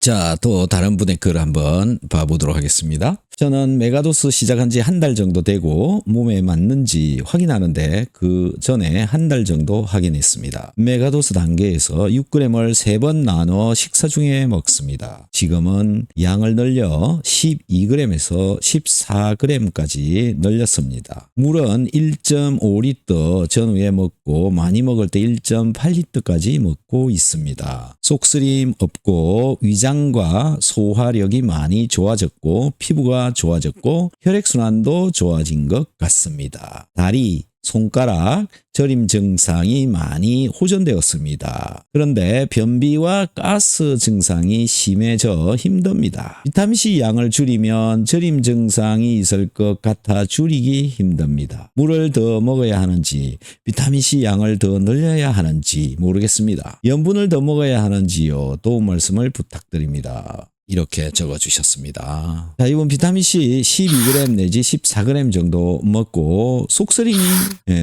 자, 또 다른 분의 글 한번 봐보도록 하겠습니다. 저는 메가도스 시작한 지 한 달 정도 되고 몸에 맞는지 확인하는데 그 전에 한 달 정도 확인했습니다. 메가도스 단계에서 6g을 3번 나눠 식사 중에 먹습니다. 지금은 양을 늘려 12g에서 14g까지 늘렸습니다. 물은 1.5리터 전후에 먹고 많이 먹을 때 1.8리터까지 먹고 있습니다. 속쓰림 없고 위장과 소화력이 많이 좋아졌고 피부가 좋아졌고 혈액순환도 좋아진 것 같습니다. 다리, 손가락, 저림 증상이 많이 호전되었습니다. 그런데 변비와 가스 증상이 심해져 힘듭니다. 비타민C 양을 줄이면 저림 증상이 있을 것 같아 줄이기 힘듭니다. 물을 더 먹어야 하는지 비타민C 양을 더 늘려야 하는지 모르겠습니다. 염분을 더 먹어야 하는지요? 도움 말씀을 부탁드립니다. 이렇게 적어주셨습니다. 자, 이번 비타민C 12g 내지 14g 정도 먹고 속쓰림이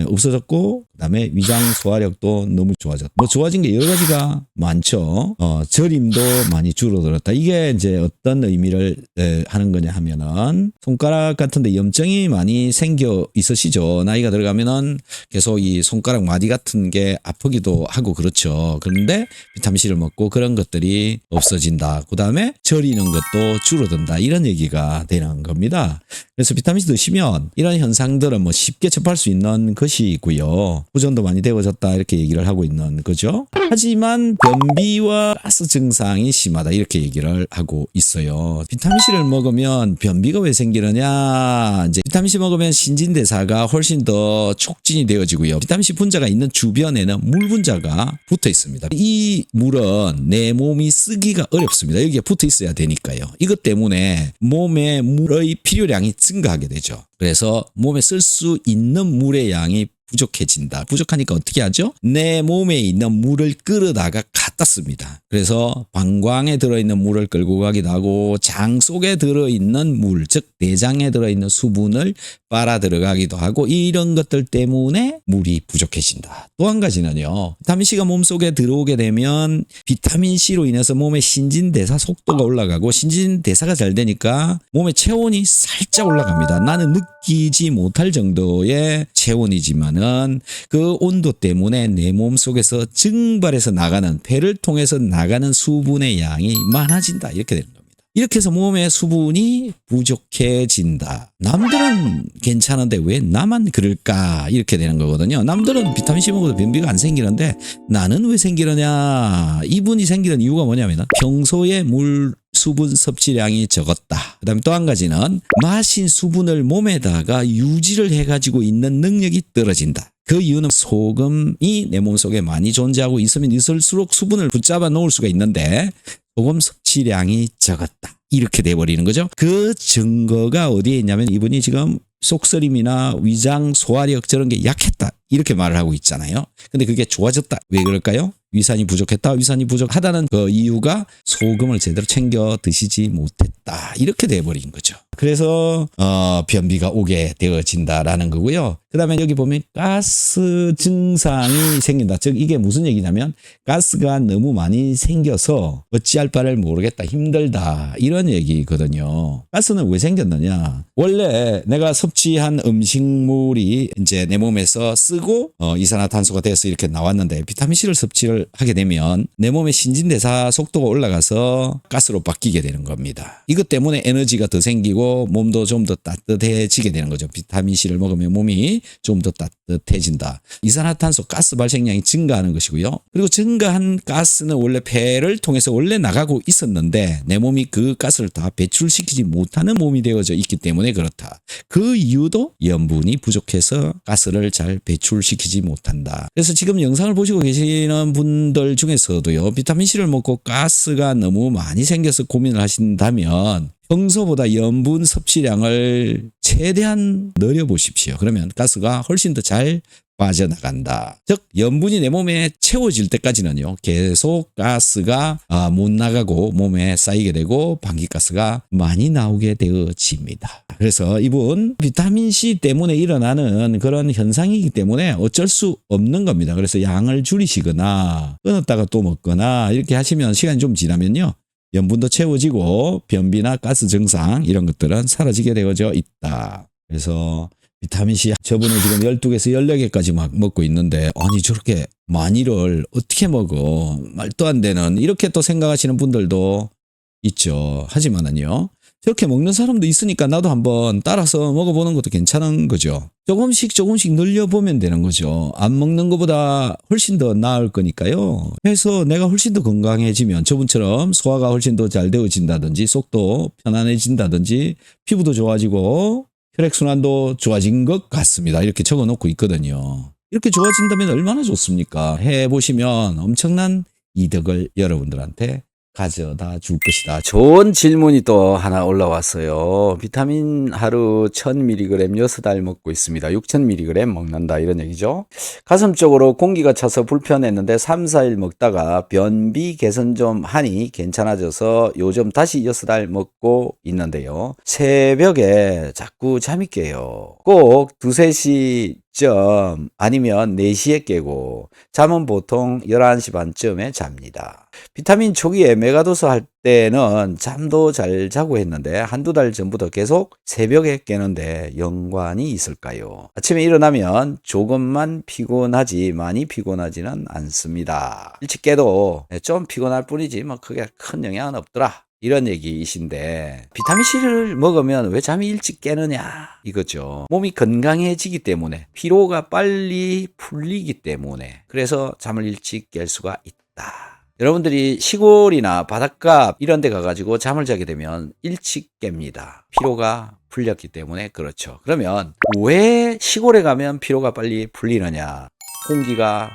없어졌고 그다음에 위장 소화력도 너무 좋아졌다. 뭐 좋아진 게 여러 가지가 많죠. 저림도 많이 줄어들었다. 이게 이제 어떤 의미를 하는 거냐 하면은 손가락 같은데 염증이 많이 생겨 있으시죠. 나이가 들어가면은 계속 이 손가락 마디 같은 게 아프기도 하고 그렇죠. 그런데 비타민C를 먹고 그런 것들이 없어진다. 그다음에 저리는 것도 줄어든다. 이런 얘기가 되는 겁니다. 그래서 비타민C 드시면 이런 현상들은 뭐 쉽게 접할 수 있는 것이고요. 호전도 많이 되어졌다 이렇게 얘기를 하고 있는 거죠. 하지만 변비와 가스 증상이 심하다 이렇게 얘기를 하고 있어요. 비타민C를 먹으면 변비가 왜 생기느냐? 이제 비타민C 먹으면 신진대사가 훨씬 더 촉진이 되어지고요. 비타민C 분자가 있는 주변에는 물 분자가 붙어 있습니다. 이 물은 내 몸이 쓰기가 어렵습니다. 여기에 붙어 있어야 되니까요. 이것 때문에 몸에 물의 필요량이 증가하게 되죠. 그래서 몸에 쓸 수 있는 물의 양이 부족해진다. 부족하니까 어떻게 하죠? 내 몸에 있는 물을 끌어다가 갖다 씁니다. 그래서 방광에 들어있는 물을 끌고 가기도 하고 장 속에 들어있는 물, 즉 내장에 들어있는 수분을 빨아 들어가기도 하고 이런 것들 때문에 물이 부족해진다. 또 한 가지는요. 비타민C가 몸속에 들어오게 되면 비타민C로 인해서 몸의 신진대사 속도가 올라가고 신진대사가 잘 되니까 몸의 체온이 살짝 올라갑니다. 나는 느끼지 못할 정도의 체온이지만 그 온도 때문에 내 몸속에서 증발해서 나가는 폐를 통해서 나가는 수분의 양이 많아진다 이렇게 되는 겁니다. 이렇게 해서 몸의 수분이 부족해진다. 남들은 괜찮은데 왜 나만 그럴까 이렇게 되는 거거든요. 남들은 비타민C 먹어도 변비가 안 생기는데 나는 왜 생기느냐. 이분이 생기는 이유가 뭐냐면 평소에 물 수분 섭취량이 적었다. 그 다음에 또 한 가지는 마신 수분을 몸에다가 유지를 해가지고 있는 능력이 떨어진다. 그 이유는 소금이 내 몸속에 많이 존재하고 있으면 있을수록 수분을 붙잡아 놓을 수가 있는데 소금 섭취량이 적었다. 이렇게 돼버리는 거죠. 그 증거가 어디에 있냐면 이분이 지금 속쓰림이나 위장 소화력 저런 게 약했다. 이렇게 말을 하고 있잖아요. 근데 그게 좋아졌다. 왜 그럴까요? 위산이 부족했다. 위산이 부족하다는 그 이유가 소금을 제대로 챙겨 드시지 못했다. 이렇게 돼버린 거죠. 그래서 변비가 오게 되어진다라는 거고요. 그 다음에 여기 보면 가스 증상이 생긴다. 즉 이게 무슨 얘기냐면 가스가 너무 많이 생겨서 어찌할 바를 모르겠다. 힘들다. 이런 얘기거든요. 가스는 왜 생겼느냐. 원래 내가 섭취한 음식물이 이제 내 몸에서 쓰고 이산화탄소가 돼서 이렇게 나왔는데 비타민C를 섭취를 하게 되면 내 몸의 신진대사 속도가 올라가서 가스로 바뀌게 되는 겁니다. 이것 때문에 에너지가 더 생기고 몸도 좀 더 따뜻해지게 되는 거죠. 비타민C를 먹으면 몸이 좀 더 따뜻해진다. 이산화탄소 가스 발생량이 증가하는 것이고요. 그리고 증가한 가스는 원래 폐를 통해서 원래 나가고 있었는데 내 몸이 그 가스를 다 배출시키지 못하는 몸이 되어져 있기 때문에 그렇다. 그 이유도 염분이 부족해서 가스를 잘 배출시키지 못한다. 그래서 지금 영상을 보시고 계시는 분들 중에서도요. 비타민C를 먹고 가스가 너무 많이 생겨서 고민을 하신다면 평소보다 염분 섭취량을 최대한 늘려보십시오. 그러면 가스가 훨씬 더 잘 빠져나간다. 즉 염분이 내 몸에 채워질 때까지는요. 계속 가스가 못 나가고 몸에 쌓이게 되고 방귀가스가 많이 나오게 되어집니다. 그래서 이분 비타민C 때문에 일어나는 그런 현상이기 때문에 어쩔 수 없는 겁니다. 그래서 양을 줄이시거나 끊었다가 또 먹거나 이렇게 하시면 시간이 좀 지나면요. 염분도 채워지고 변비나 가스 증상 이런 것들은 사라지게 되어져 있다. 그래서 비타민C 저번에 지금 12개에서 14개까지 막 먹고 있는데 아니 저렇게 많이를 어떻게 먹어? 말도 안 되는 이렇게 또 생각하시는 분들도 있죠. 하지만은요. 저렇게 먹는 사람도 있으니까 나도 한번 따라서 먹어보는 것도 괜찮은 거죠. 조금씩 늘려보면 되는 거죠. 안 먹는 것보다 훨씬 더 나을 거니까요. 그래서 내가 훨씬 더 건강해지면 저분처럼 소화가 훨씬 더 잘 되어진다든지 속도 편안해진다든지 피부도 좋아지고 혈액순환도 좋아진 것 같습니다. 이렇게 적어놓고 있거든요. 이렇게 좋아진다면 얼마나 좋습니까? 해보시면 엄청난 이득을 여러분들한테 가져다 줄 것이다. 좋은 질문이 또 하나 올라왔어요. 비타민 하루 1000mg 6달 먹고 있습니다. 6000mg 먹는다 이런 얘기죠. 가슴 쪽으로 공기가 차서 불편했는데 3, 4일 먹다가 변비 개선 좀 하니 괜찮아져서 요즘 다시 6달 먹고 있는데요. 새벽에 자꾸 잠이 깨요. 꼭 2, 3시 쯤 아니면 4시에 깨고 잠은 보통 11시 반쯤에 잡니다. 비타민 초기에 메가도스 할 때는 잠도 잘 자고 했는데 한두 달 전부터 계속 새벽에 깨는데 연관이 있을까요? 아침에 일어나면 조금만 피곤하지 많이 피곤하지는 않습니다. 일찍 깨도 좀 피곤할 뿐이지 뭐 크게 큰 영향은 없더라. 이런 얘기이신데 비타민C를 먹으면 왜 잠이 일찍 깨느냐 이거죠. 몸이 건강해지기 때문에 피로가 빨리 풀리기 때문에 그래서 잠을 일찍 깰 수가 있다. 여러분들이 시골이나 바닷가 이런 데 가가지고 잠을 자게 되면 일찍 깹니다. 피로가 풀렸기 때문에 그렇죠. 그러면 왜 시골에 가면 피로가 빨리 풀리느냐? 공기가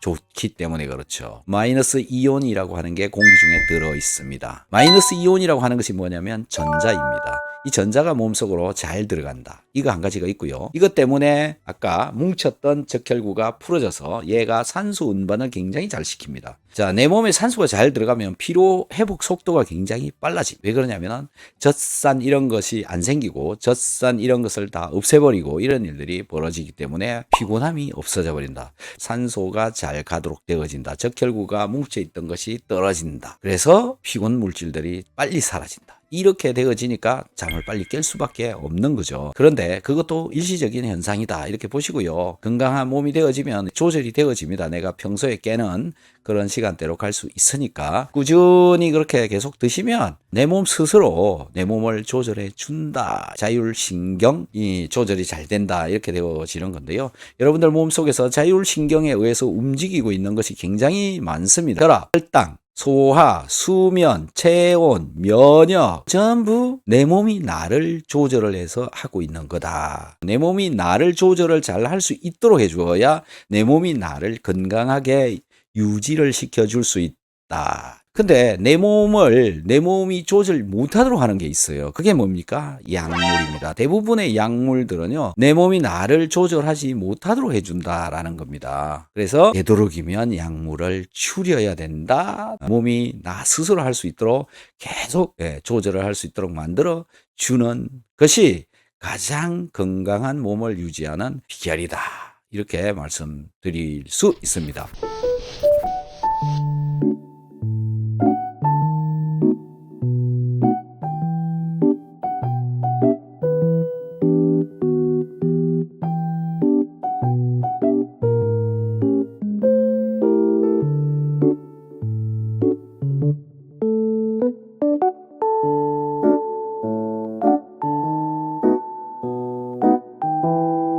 좋기 때문에 그렇죠. 마이너스 이온이라고 하는 게 공기 중에 들어 있습니다. 마이너스 이온이라고 하는 것이 뭐냐면 전자입니다. 이 전자가 몸속으로 잘 들어간다. 이거 한 가지가 있고요. 이것 때문에 아까 뭉쳤던 적혈구가 풀어져서 얘가 산소 운반을 굉장히 잘 시킵니다. 자, 내 몸에 산소가 잘 들어가면 피로 회복 속도가 굉장히 빨라지. 왜 그러냐면은 젖산 이런 것이 안 생기고 젖산 이런 것을 다 없애버리고 이런 일들이 벌어지기 때문에 피곤함이 없어져 버린다. 산소가 잘 가도록 되어진다. 적혈구가 뭉쳐있던 것이 떨어진다. 그래서 피곤 물질들이 빨리 사라진다. 이렇게 되어지니까 잠을 빨리 깰 수밖에 없는 거죠. 그런데 그것도 일시적인 현상이다 이렇게 보시고요. 건강한 몸이 되어지면 조절이 되어집니다. 내가 평소에 깨는 그런 시간대로 갈 수 있으니까 꾸준히 그렇게 계속 드시면 내 몸 스스로 내 몸을 조절해 준다. 자율신경이 조절이 잘 된다 이렇게 되어지는 건데요. 여러분들 몸속에서 자율신경에 의해서 움직이고 있는 것이 굉장히 많습니다. 혈압, 혈당, 소화, 수면, 체온, 면역 전부 내 몸이 나를 조절을 해서 하고 있는 거다. 내 몸이 나를 조절을 잘 할 수 있도록 해주어야 내 몸이 나를 건강하게 유지를 시켜줄 수 있다. 근데 내 몸이 조절 못하도록 하는 게 있어요. 그게 뭡니까? 약물입니다. 대부분의 약물들은요, 내 몸이 나를 조절하지 못하도록 해준다라는 겁니다. 그래서 되도록이면 약물을 줄여야 된다. 몸이 나 스스로 할 수 있도록 계속 조절을 할 수 있도록 만들어 주는 것이 가장 건강한 몸을 유지하는 비결이다. 이렇게 말씀드릴 수 있습니다.